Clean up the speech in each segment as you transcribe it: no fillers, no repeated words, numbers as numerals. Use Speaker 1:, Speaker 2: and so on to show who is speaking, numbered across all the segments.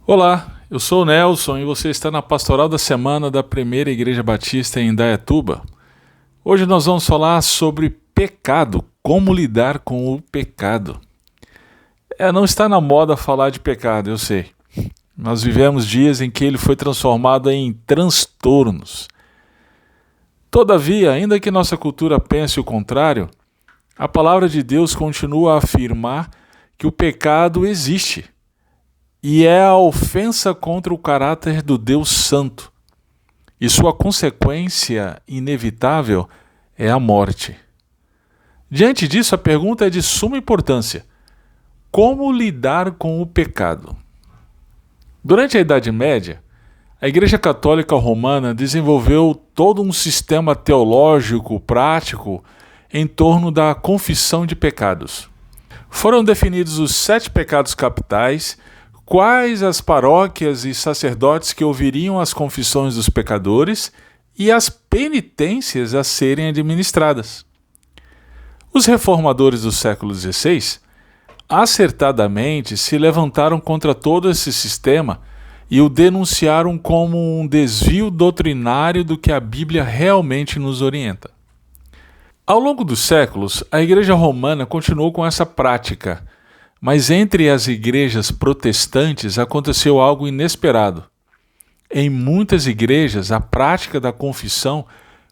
Speaker 1: Olá, eu sou o Nelson e você está na Pastoral da Semana da Primeira Igreja Batista em Indaiatuba. Hoje nós vamos falar sobre pecado, como lidar com o pecado. Não está na moda falar de pecado, eu sei. Nós vivemos dias em que ele foi transformado em transtornos. Todavia, ainda que nossa cultura pense o contrário, a palavra de Deus continua a afirmar que o pecado existe. E é a ofensa contra o caráter do Deus Santo. E sua consequência inevitável é a morte. Diante disso, a pergunta é de suma importância: como lidar com o pecado? Durante a Idade Média, a Igreja Católica Romana desenvolveu todo um sistema teológico prático em torno da confissão de pecados. Foram definidos os 7 pecados capitais, quais as paróquias e sacerdotes que ouviriam as confissões dos pecadores e as penitências a serem administradas. Os reformadores do século XVI acertadamente se levantaram contra todo esse sistema e o denunciaram como um desvio doutrinário do que a Bíblia realmente nos orienta. Ao longo dos séculos, a Igreja Romana continuou com essa prática, mas entre as igrejas protestantes aconteceu algo inesperado. Em muitas igrejas, a prática da confissão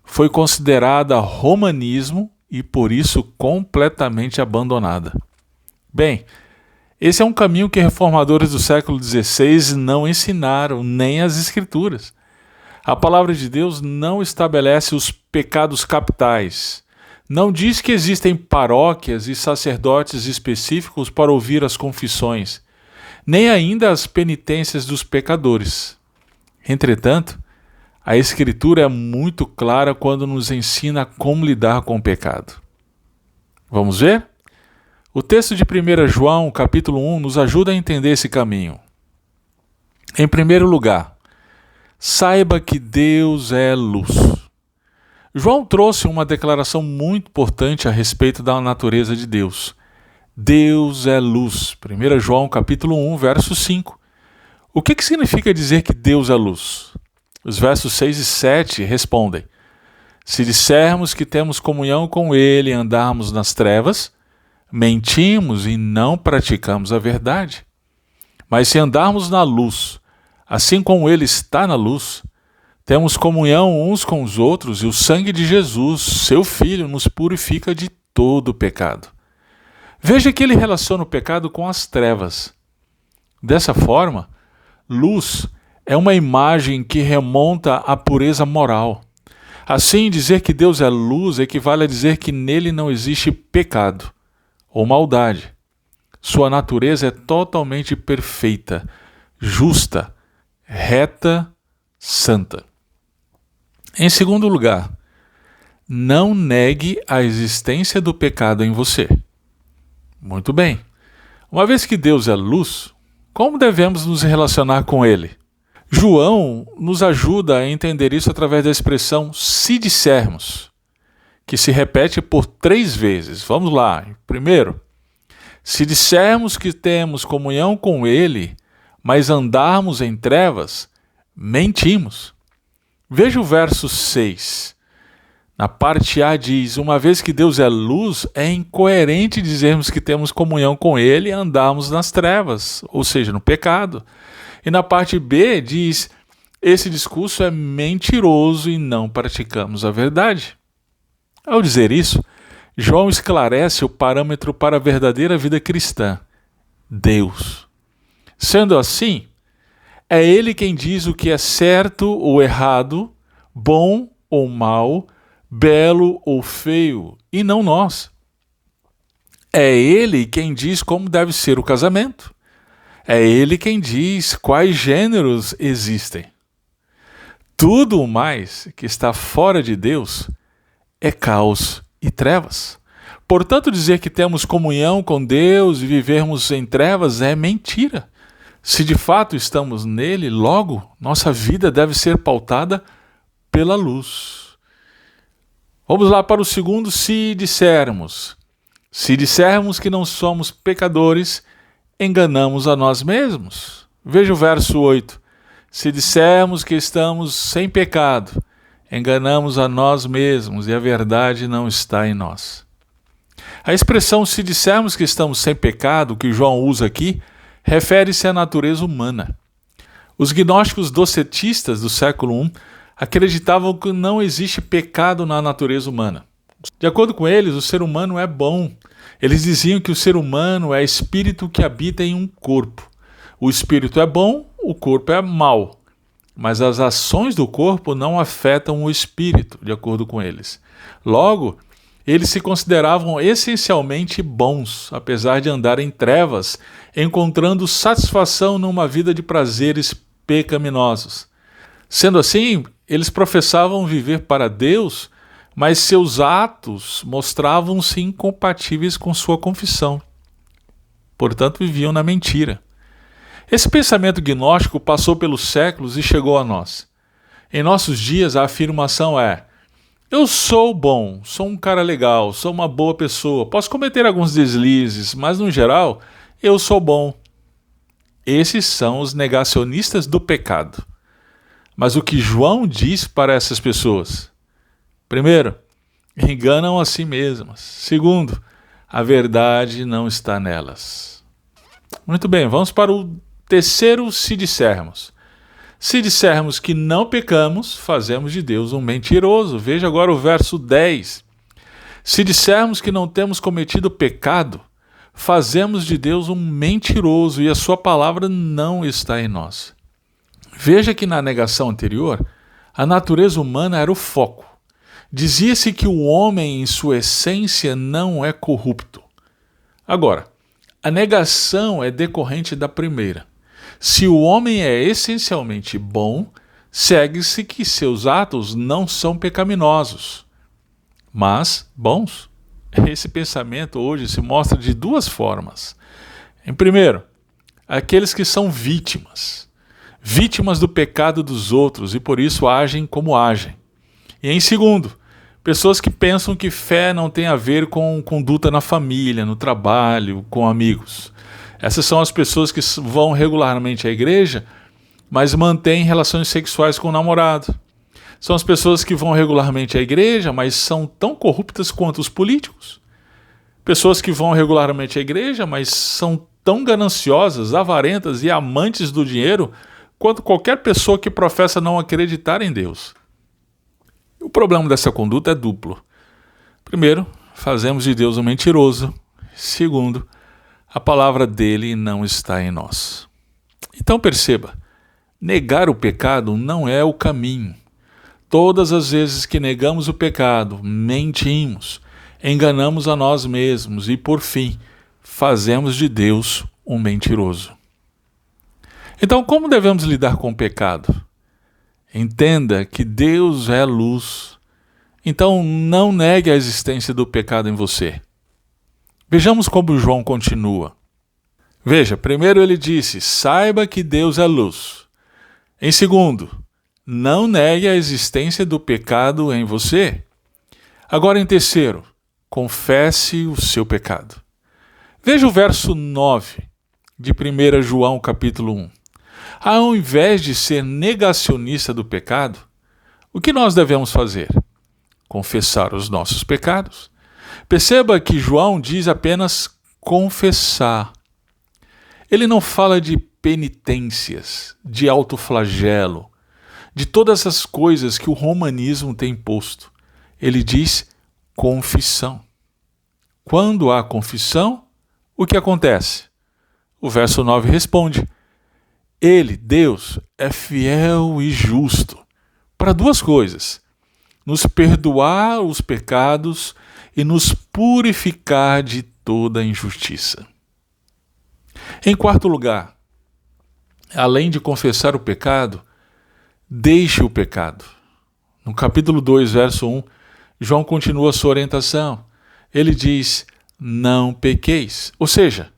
Speaker 1: foi considerada romanismo e, por isso, completamente abandonada. Bem, esse é um caminho que reformadores do século XVI não ensinaram, nem as Escrituras. A palavra de Deus não estabelece os pecados capitais. Não diz que existem paróquias e sacerdotes específicos para ouvir as confissões, nem ainda as penitências dos pecadores. Entretanto, a Escritura é muito clara quando nos ensina como lidar com o pecado. Vamos ver? O texto de 1 João, capítulo 1, nos ajuda a entender esse caminho. Em primeiro lugar, saiba que Deus é luz. João trouxe uma declaração muito importante a respeito da natureza de Deus. Deus é luz. 1 João capítulo 1, verso 5. O que significa dizer que Deus é luz? Os versos 6 e 7 respondem: se dissermos que temos comunhão com Ele e andarmos nas trevas, mentimos e não praticamos a verdade. Mas se andarmos na luz, assim como Ele está na luz, temos comunhão uns com os outros e o sangue de Jesus, seu Filho, nos purifica de todo o pecado. Veja que ele relaciona o pecado com as trevas. Dessa forma, luz é uma imagem que remonta à pureza moral. Assim, dizer que Deus é luz equivale a dizer que nele não existe pecado ou maldade. Sua natureza é totalmente perfeita, justa, reta, santa. Em segundo lugar, não negue a existência do pecado em você. Muito bem. Uma vez que Deus é luz, como devemos nos relacionar com Ele? João nos ajuda a entender isso através da expressão se dissermos, que se repete por 3 vezes. Vamos lá. Primeiro, se dissermos que temos comunhão com Ele, mas andarmos em trevas, mentimos. Veja o verso 6. Na parte A diz: uma vez que Deus é luz, é incoerente dizermos que temos comunhão com Ele e andarmos nas trevas, ou seja, no pecado. E na parte B diz: esse discurso é mentiroso e não praticamos a verdade. Ao dizer isso, João esclarece o parâmetro para a verdadeira vida cristã: Deus. Sendo assim, é Ele quem diz o que é certo ou errado, bom ou mal, belo ou feio, e não nós. É Ele quem diz como deve ser o casamento. É Ele quem diz quais gêneros existem. Tudo o mais que está fora de Deus é caos e trevas. Portanto, dizer que temos comunhão com Deus e vivermos em trevas é mentira. Se de fato estamos nele, logo, nossa vida deve ser pautada pela luz. Vamos lá para o segundo se dissermos. Se dissermos que não somos pecadores, enganamos a nós mesmos. Veja o verso 8. Se dissermos que estamos sem pecado, enganamos a nós mesmos e a verdade não está em nós. A expressão se dissermos que estamos sem pecado, que João usa aqui, refere-se à natureza humana. Os gnósticos docetistas do século I acreditavam que não existe pecado na natureza humana. De acordo com eles, o ser humano é bom. Eles diziam que o ser humano é espírito que habita em um corpo. O espírito é bom, o corpo é mau. Mas as ações do corpo não afetam o espírito, de acordo com eles. Logo, eles se consideravam essencialmente bons, apesar de andar em trevas, encontrando satisfação numa vida de prazeres pecaminosos. Sendo assim, eles professavam viver para Deus, mas seus atos mostravam-se incompatíveis com sua confissão. Portanto, viviam na mentira. Esse pensamento gnóstico passou pelos séculos e chegou a nós. Em nossos dias, a afirmação é: eu sou bom, sou um cara legal, sou uma boa pessoa, posso cometer alguns deslizes, mas no geral, eu sou bom. Esses são os negacionistas do pecado. Mas o que João diz para essas pessoas? Primeiro, enganam a si mesmas. Segundo, a verdade não está nelas. Muito bem, vamos para o terceiro se dissermos. Se dissermos que não pecamos, fazemos de Deus um mentiroso. Veja agora o verso 10. Se dissermos que não temos cometido pecado, fazemos de Deus um mentiroso e a sua palavra não está em nós. Veja que na negação anterior, a natureza humana era o foco. Dizia-se que o homem, em sua essência, não é corrupto. Agora, a negação é decorrente da primeira. Se o homem é essencialmente bom, segue-se que seus atos não são pecaminosos, mas bons. Esse pensamento hoje se mostra de duas formas. Em primeiro, aqueles que são vítimas do pecado dos outros e por isso agem como agem. E em segundo, pessoas que pensam que fé não tem a ver com conduta na família, no trabalho, com amigos. Essas são as pessoas que vão regularmente à igreja, mas mantêm relações sexuais com o namorado. São as pessoas que vão regularmente à igreja, mas são tão corruptas quanto os políticos. Pessoas que vão regularmente à igreja, mas são tão gananciosas, avarentas e amantes do dinheiro quanto qualquer pessoa que professa não acreditar em Deus. O problema dessa conduta é duplo. Primeiro, fazemos de Deus um mentiroso. Segundo, a palavra dele não está em nós. Então perceba, negar o pecado não é o caminho. Todas as vezes que negamos o pecado, mentimos, enganamos a nós mesmos e, por fim, fazemos de Deus um mentiroso. Então, como devemos lidar com o pecado? Entenda que Deus é luz. Então, não negue a existência do pecado em você. Vejamos como João continua. Veja, primeiro ele disse, saiba que Deus é luz. Em segundo, não negue a existência do pecado em você. Agora em terceiro, confesse o seu pecado. Veja o verso 9 de 1 João capítulo 1. Ao invés de ser negacionista do pecado, o que nós devemos fazer? Confessar os nossos pecados. Perceba que João diz apenas confessar. Ele não fala de penitências, de autoflagelo, de todas as coisas que o romanismo tem imposto. Ele diz confissão. Quando há confissão, o que acontece? O verso 9 responde: Ele, Deus, é fiel e justo para duas coisas: nos perdoar os pecados e nos purificar de toda injustiça. Em quarto lugar, além de confessar o pecado, deixe o pecado. No capítulo 2, verso 1, João continua sua orientação. Ele diz, não pequeis. Ou seja,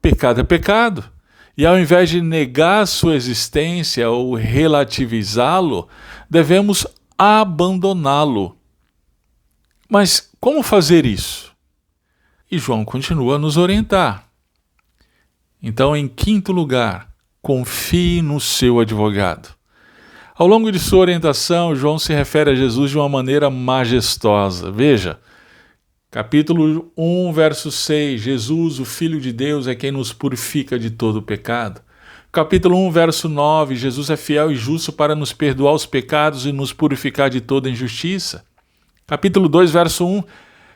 Speaker 1: pecado é pecado. E ao invés de negar sua existência ou relativizá-lo, devemos abandoná-lo. Mas como fazer isso? E João continua a nos orientar. Então, em quinto lugar, confie no seu advogado. Ao longo de sua orientação, João se refere a Jesus de uma maneira majestosa. Veja, capítulo 1, verso 6, Jesus, o Filho de Deus, é quem nos purifica de todo o pecado. Capítulo 1, verso 9, Jesus é fiel e justo para nos perdoar os pecados e nos purificar de toda injustiça. Capítulo 2, verso 1,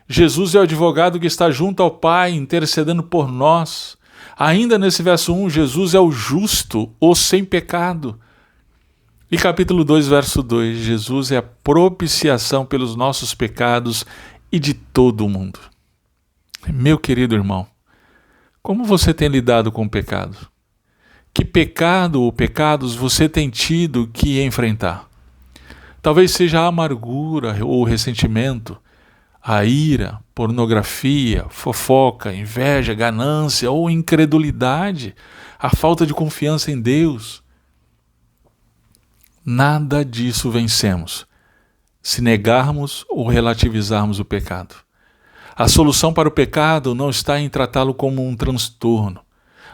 Speaker 1: Jesus é o advogado que está junto ao Pai, intercedendo por nós. Ainda nesse verso 1, Jesus é o justo, o sem pecado. E capítulo 2, verso 2, Jesus é a propiciação pelos nossos pecados e de todo o mundo. Meu querido irmão, como você tem lidado com o pecado? Que pecado ou pecados você tem tido que enfrentar? Talvez seja a amargura ou ressentimento, a ira, pornografia, fofoca, inveja, ganância ou incredulidade, a falta de confiança em Deus. Nada disso vencemos se negarmos ou relativizarmos o pecado. A solução para o pecado não está em tratá-lo como um transtorno,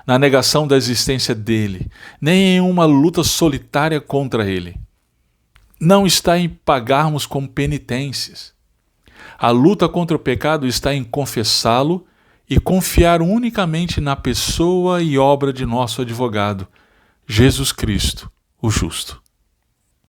Speaker 1: na negação da existência dele, nem em uma luta solitária contra ele. Não está em pagarmos como penitências. A luta contra o pecado está em confessá-lo e confiar unicamente na pessoa e obra de nosso advogado, Jesus Cristo, o justo.